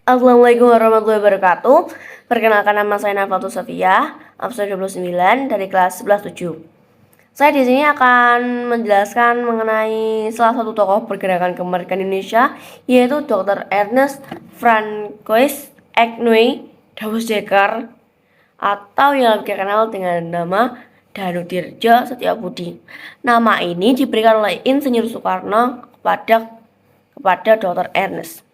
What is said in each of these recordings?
Assalamualaikum warahmatullahi wabarakatuh. Perkenalkan, nama saya Nafatul Sofia, absen 29 dari kelas 11-7. Saya di sini akan menjelaskan mengenai salah satu tokoh pergerakan kemerdekaan Indonesia, yaitu Dr. Ernest Francois Agnew Dawes-Dekker, atau yang lebih dikenal dengan nama Danudirja Setiabudi. Nama ini diberikan oleh Insinyur Soekarno kepada Dr. Ernest.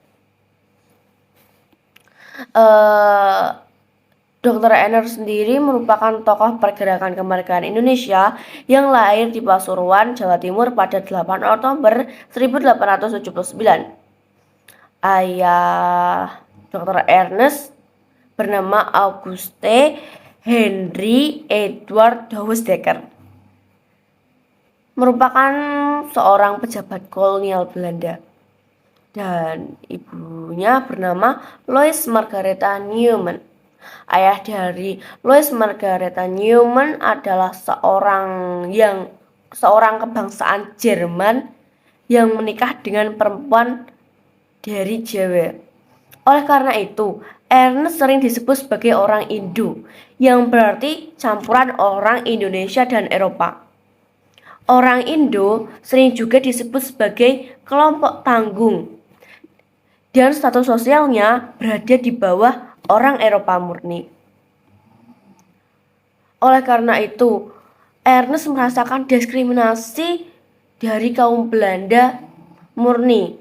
Dr. Ernest sendiri merupakan tokoh pergerakan kemerdekaan Indonesia yang lahir di Pasuruan, Jawa Timur pada 8 Oktober 1879. Ayah Dr. Ernest bernama Auguste Henry Edward Dawes-Dekker, merupakan seorang pejabat kolonial Belanda, dan ibunya bernama Louise Margaretha Neumann. Ayah dari Louise Margaretha Neumann adalah seorang kebangsaan Jerman yang menikah dengan perempuan dari Jawa. Oleh karena itu, Ernest sering disebut sebagai orang Indo, yang berarti campuran orang Indonesia dan Eropa. Orang Indo sering juga disebut sebagai kelompok tanggung, dan status sosialnya berada di bawah orang Eropa murni. Oleh karena itu, Ernest merasakan diskriminasi dari kaum Belanda murni.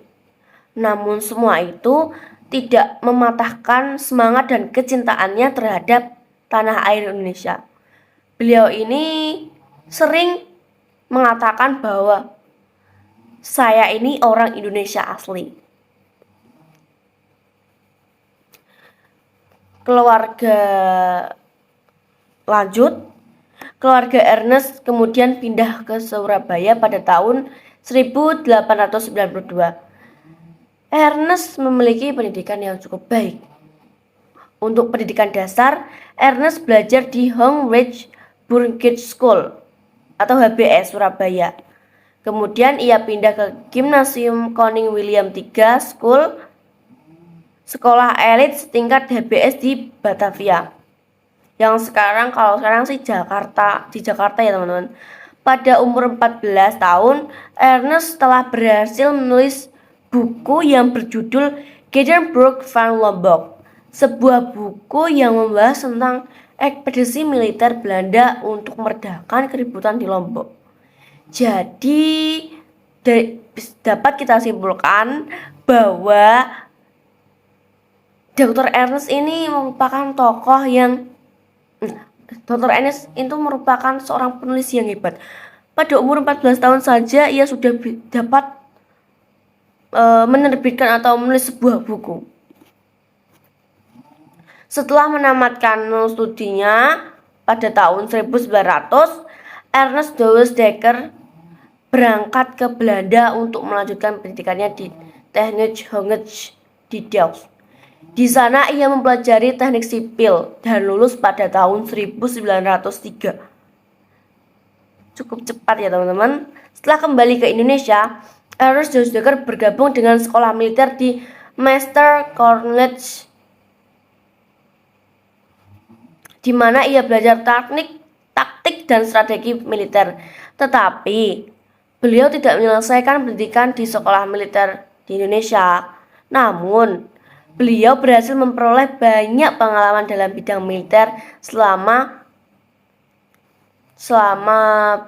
Namun semua itu tidak mematahkan semangat dan kecintaannya terhadap tanah air Indonesia. Beliau ini sering mengatakan bahwa saya ini orang Indonesia asli. Keluarga Ernest kemudian pindah ke Surabaya pada tahun 1892. Ernest memiliki pendidikan yang cukup baik. Untuk pendidikan dasar, Ernest belajar di Hongrich Burgage School atau HBS Surabaya. Kemudian ia pindah ke Gymnasium Koning William III School, sekolah elit setingkat HBS di Batavia, yang sekarang sih di Jakarta ya teman-teman. Pada umur 14 tahun, Ernest telah berhasil menulis buku yang berjudul Gettysburg van Lombok, sebuah buku yang membahas tentang ekspedisi militer Belanda untuk meredakan keributan di Lombok. Jadi dapat kita simpulkan bahwa Dr. Ernest ini merupakan Dr. Ernest itu merupakan seorang penulis yang hebat. Pada umur 14 tahun saja ia sudah dapat menerbitkan atau menulis sebuah buku. Setelah menamatkan studinya pada tahun 1900, Ernest Dawes-Dekker berangkat ke Belanda untuk melanjutkan pendidikannya di Technische Hogeschool di Delft. Di sana ia mempelajari teknik sipil dan lulus pada tahun 1903. Cukup cepat ya teman-teman. Setelah kembali ke Indonesia, Ernest Dawes-Dekker bergabung dengan sekolah militer di Master College, di mana ia belajar taktik dan strategi militer. Tetapi beliau tidak menyelesaikan pendidikan di sekolah militer di Indonesia. Namun beliau berhasil memperoleh banyak pengalaman dalam bidang militer selama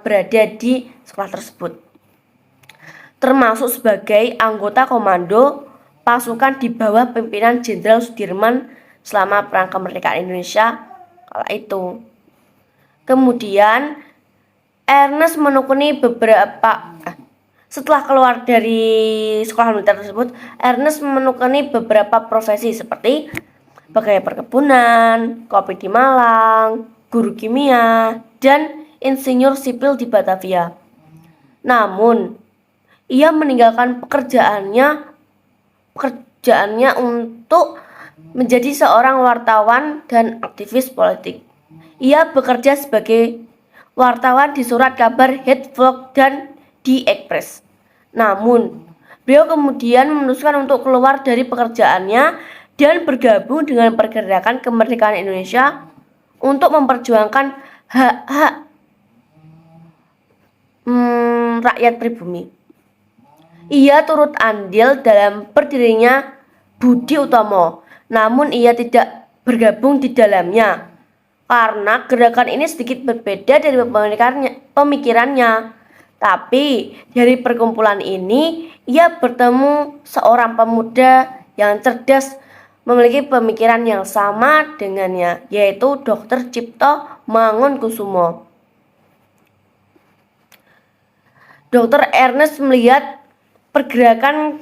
berada di sekolah tersebut, termasuk sebagai anggota komando pasukan di bawah pimpinan Jenderal Sudirman selama Perang Kemerdekaan Indonesia kala itu. Kemudian Ernest menekuni setelah keluar dari sekolah militer tersebut, Ernest menekuni beberapa profesi seperti pegawai perkebunan, kopi di Malang, guru kimia, dan insinyur sipil di Batavia. Namun ia meninggalkan pekerjaannya untuk menjadi seorang wartawan dan aktivis politik. Ia bekerja sebagai wartawan di surat kabar Hitvolk dan di Express. Namun beliau kemudian memutuskan untuk keluar dari pekerjaannya dan bergabung dengan pergerakan kemerdekaan Indonesia untuk memperjuangkan hak-hak rakyat pribumi. Ia turut andil dalam berdirinya Budi Utomo, namun ia tidak bergabung di dalamnya karena gerakan ini sedikit berbeda dari pemikirannya. Tapi dari perkumpulan ini ia bertemu seorang pemuda yang cerdas memiliki pemikiran yang sama dengannya, yaitu Dr. Cipto Mangunkusumo. Dr. Ernest melihat pergerakan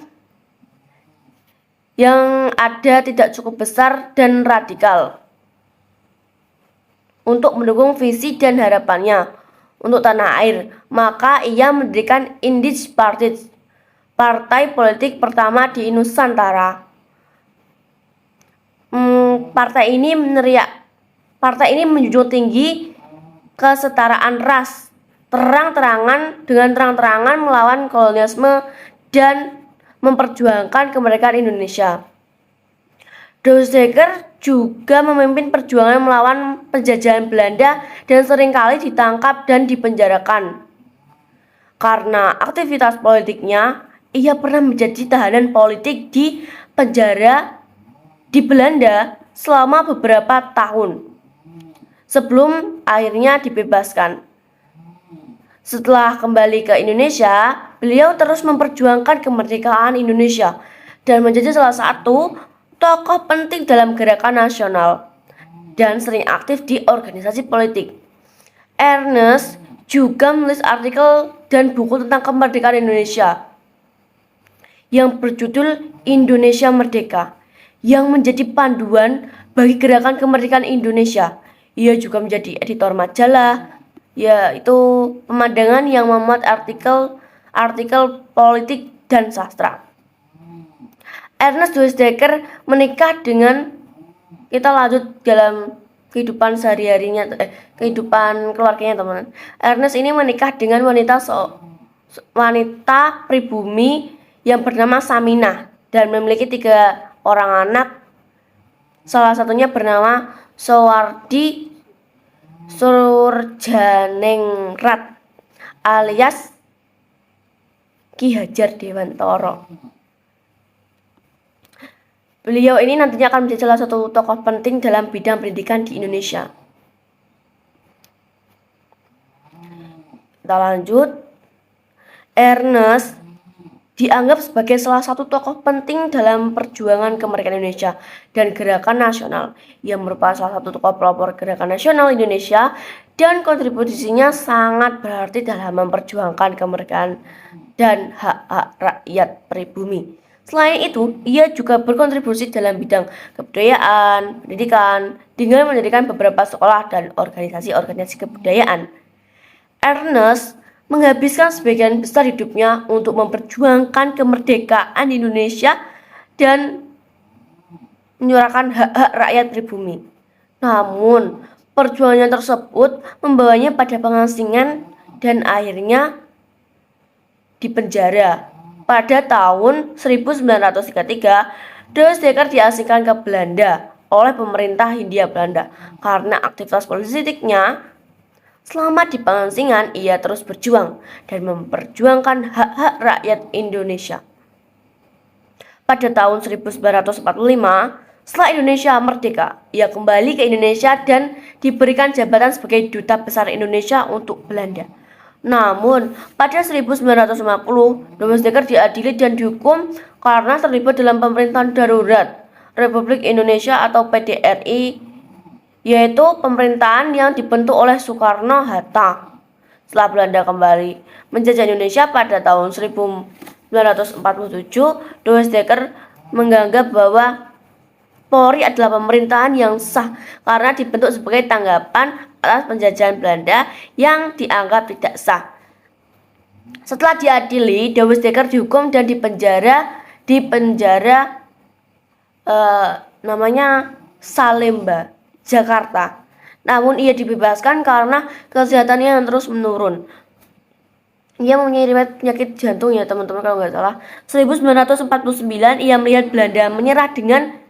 yang ada tidak cukup besar dan radikal untuk mendukung visi dan harapannya untuk tanah air, maka ia mendirikan Indies Party, partai politik pertama di Nusantara. Partai ini menjunjung tinggi kesetaraan ras, dengan terang-terangan melawan kolonialisme dan memperjuangkan kemerdekaan Indonesia. Doesdecker juga memimpin perjuangan melawan penjajahan Belanda dan seringkali ditangkap dan dipenjarakan. Karena aktivitas politiknya, ia pernah menjadi tahanan politik di penjara di Belanda selama beberapa tahun sebelum akhirnya dibebaskan. Setelah kembali ke Indonesia, beliau terus memperjuangkan kemerdekaan Indonesia dan menjadi salah satu tokoh penting dalam gerakan nasional dan sering aktif di organisasi politik. Ernest juga menulis artikel dan buku tentang kemerdekaan Indonesia yang berjudul Indonesia Merdeka, yang menjadi panduan bagi gerakan kemerdekaan Indonesia. Ia juga menjadi editor majalah, yaitu Pemandangan, yang memuat artikel politik dan sastra. Ernest Doesdecker menikah dengan, kita lanjut dalam kehidupan sehari-harinya, kehidupan keluarganya teman. Ernest ini menikah dengan wanita pribumi yang bernama Saminah dan memiliki 3 orang anak. Salah satunya bernama Soewardi Surjanengrat alias Ki Hajar Dewantara. Beliau ini nantinya akan menjadi salah satu tokoh penting dalam bidang pendidikan di Indonesia. Kita lanjut. Ernest dianggap sebagai salah satu tokoh penting dalam perjuangan kemerdekaan Indonesia dan gerakan nasional. Ia merupakan salah satu tokoh pelopor gerakan nasional Indonesia dan kontribusinya sangat berarti dalam memperjuangkan kemerdekaan dan hak-hak rakyat pribumi. Selain itu, ia juga berkontribusi dalam bidang kebudayaan, pendidikan, dengan mendirikan beberapa sekolah dan organisasi-organisasi kebudayaan. Ernest menghabiskan sebagian besar hidupnya untuk memperjuangkan kemerdekaan Indonesia dan menyuarakan hak-hak rakyat pribumi. Namun, perjuangannya tersebut membawanya pada pengasingan dan akhirnya dipenjara. Pada tahun 1933, Doesdecker diasingkan ke Belanda oleh pemerintah Hindia Belanda karena aktivitas politiknya. Selama di pengasingan, ia terus berjuang dan memperjuangkan hak-hak rakyat Indonesia. Pada tahun 1945, setelah Indonesia merdeka, ia kembali ke Indonesia dan diberikan jabatan sebagai Duta Besar Indonesia untuk Belanda. Namun, pada 1950, Doesdecker diadili dan dihukum karena terlibat dalam pemerintahan darurat Republik Indonesia atau PDRI, yaitu pemerintahan yang dibentuk oleh Soekarno-Hatta. Setelah Belanda kembali menjajah Indonesia pada tahun 1947, Doesdecker menganggap bahwa Polri adalah pemerintahan yang sah karena dibentuk sebagai tanggapan atas penjajahan Belanda yang dianggap tidak sah. Setelah diadili, Doesdecker dihukum dan dipenjara namanya Salemba, Jakarta. Namun ia dibebaskan karena kesehatannya yang terus menurun. Ia mempunyai riwayat penyakit jantung ya teman-teman kalau nggak salah. 1949 ia melihat Belanda menyerah dengan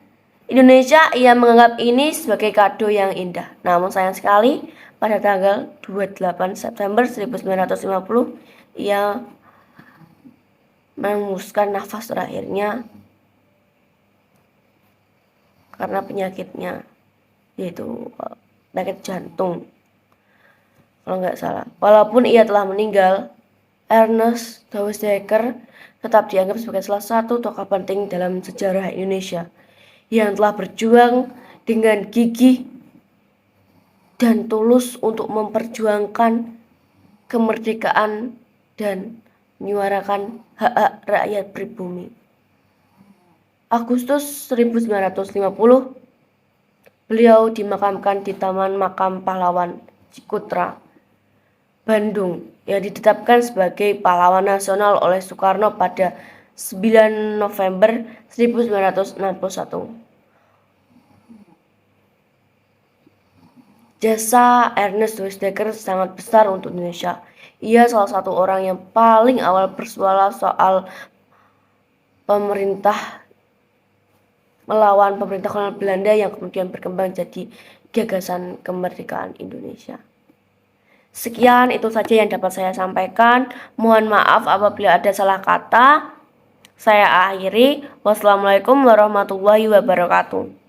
Indonesia ia menganggap ini sebagai kado yang indah. Namun sayang sekali, pada tanggal 28 September 1950, ia menghembuskan nafas terakhirnya karena penyakitnya, yaitu penyakit jantung, kalau nggak salah. Walaupun ia telah meninggal, Ernest Dawes-Dekker tetap dianggap sebagai salah satu tokoh penting dalam sejarah Indonesia yang telah berjuang dengan gigih dan tulus untuk memperjuangkan kemerdekaan dan menyuarakan hak-hak rakyat pribumi. Agustus 1950, beliau dimakamkan di Taman Makam Pahlawan Cikutra, Bandung, yang ditetapkan sebagai pahlawan nasional oleh Soekarno pada 9 November 1961. Jasa Ernest Dawes-Dekker sangat besar untuk Indonesia. Ia salah satu orang yang paling awal bersuara soal melawan pemerintah kolonial Belanda yang kemudian berkembang jadi gagasan kemerdekaan Indonesia. Sekian, itu saja yang dapat saya sampaikan. Mohon maaf apabila ada salah kata. Saya akhiri. Wassalamualaikum warahmatullahi wabarakatuh.